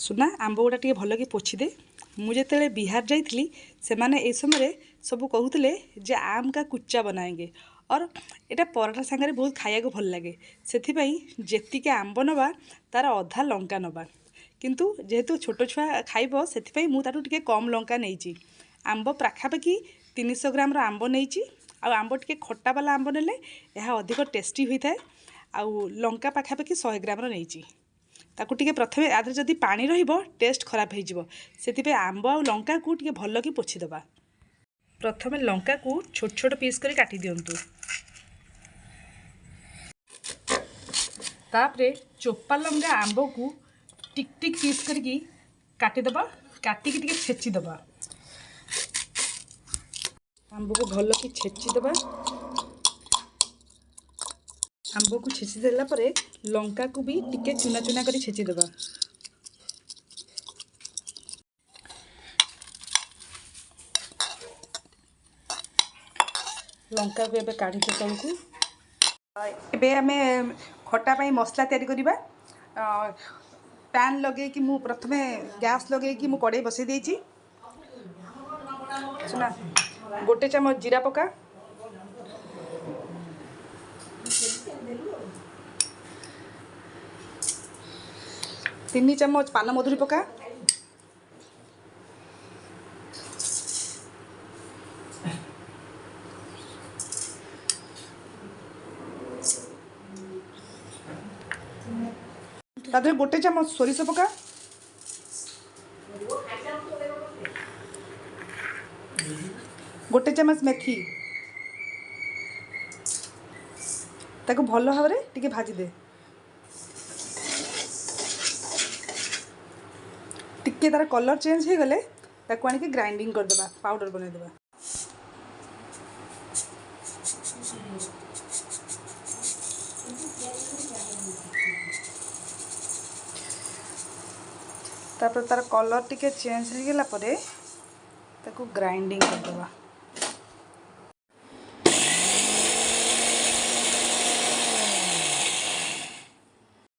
सुना आंब गुड़ा टे भल कि पोछीदे। मुझे बिहार जाइली से माने ए समय सब कहते जे आम का कुच्चा बनाएंगे और एटा पराठा सांगे बहुत खाया को भल लगे से जेतिके आंब नवा तार अधा लंका नवा किंतु जेहेतु छोट छुआ खाइब से मुझे टे कम लंका नहीं आंब पाखापाखि 300 ग्राम आंब नहीं आंब टे खट्टा वाला आंब नेले यह अधिक टेस्टी होता है आउ लंका पाखापाखि 100 ग्राम नहीं ताकू टिके प्रथमे आदि जदि पानी रहिबो टेस्ट खराब हो से आंब आ लंका को टिके भल कि पोछीदबा। प्रथमे लंका को छोट छोट पीस करी काटी दियंतु तापरे चोपा लंका आंब को टिक टिक पीस करके काटिदबा काटिकी टिके छेचिदबा आंब को भल कि छेचिदबा आंब को छेची देला परे लंका को भी टिके चुना चुना करी छेचिदबा लंका को एबे काढ़ी तलकू एबे आमे खट्टा पाई मसला तैयारी करिबा। पैन लगे कि मु प्रथमे गैस लगे कि मु कड़ाई बसई देइची सुना गोटे चम्मच जीरा पका 3 चम्मच पान मधुरी पका तादरे गोटे चम्मच सोरिष पका गोटे चम्मच मेथी ताको भल भाव में टिके भाजी दे टिके तार कलर चेंज हो गले ताको आनी ग्राइंडिंग कर देबा पाउडर बना देबा। तापर तार कलर टिके चेंज हो गला परे ताको ग्राइंडिंग कर देबा।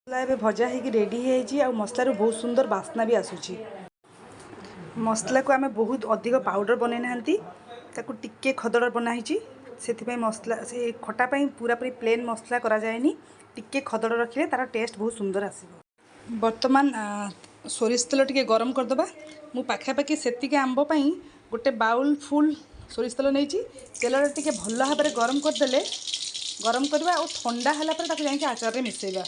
मसला भजा हो रेडी है मसलार बहुत सुंदर बास्ना भी आसूची। मसला को आमे बहुत अधिक पाउडर बनै नांती ताको टिके खदड़ बनाई से मसला से खटा पूरा पूरी प्लेन मसला करा जाएनी टिके खदड़ रखिले तार टेस्ट बहुत सुंदर आसीबो। वर्तमान सोरिष तेल टिके गरम करदबा मु पाखापाखि सेतिके आंब पई गोटे बाउल फुल सोरिष तेल नहीं तेल टिके भल भाव में गरम करदेले गरम करवा और ठंडा हला पर ताको जाके आचार रे मिसेइबा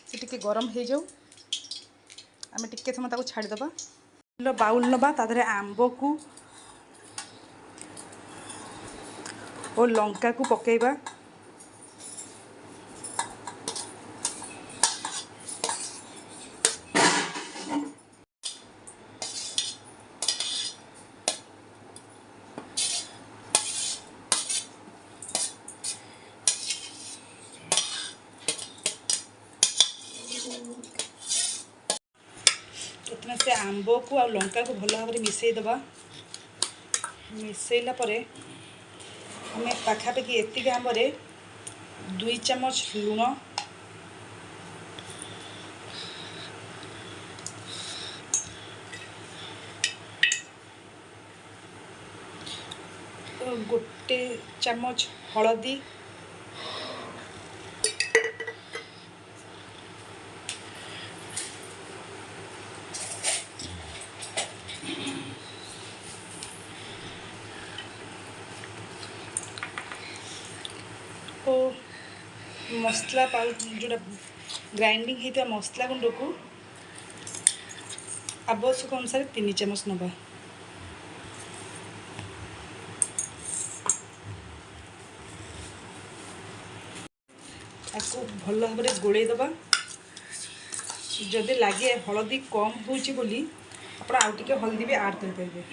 से टिके गरम हो जाऊ आमे टिके समय ताको छाड़ी दबा। बाउल नबा ताधरे आंब को और लंका को पकेइबा प्रथम से आंब को आ लंका को भल भाव में मिसई दबा मिसैला परे हमें पाखापाखि एतिक आंब 2 चम्मच लुण गोटे चम्मच हलदी और मसला जो ग्राइंडिंग होता मसला गुंड को आवश्यक अनुसार 3 चम्मच नबा आपको भल भाव में गोड़े दबा जदि लगे हलदी कम होची बोली आप आउ टिके हल्दी भी ऐड कर पारे।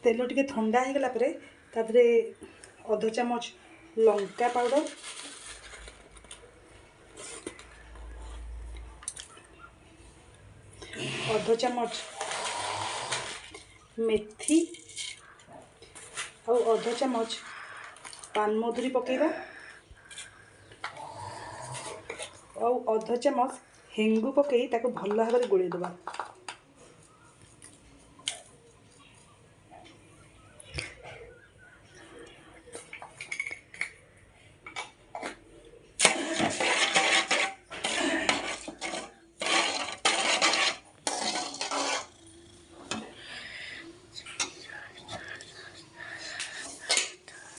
तेल टिके ठंडा हो गला परे तादरे अध चम्मच लंका पाउडर अध चामच मेथी और अध चामच पानमधुरी पकेबा और अध चामच हेंगु पकई ताको भल भाव गोले देबा।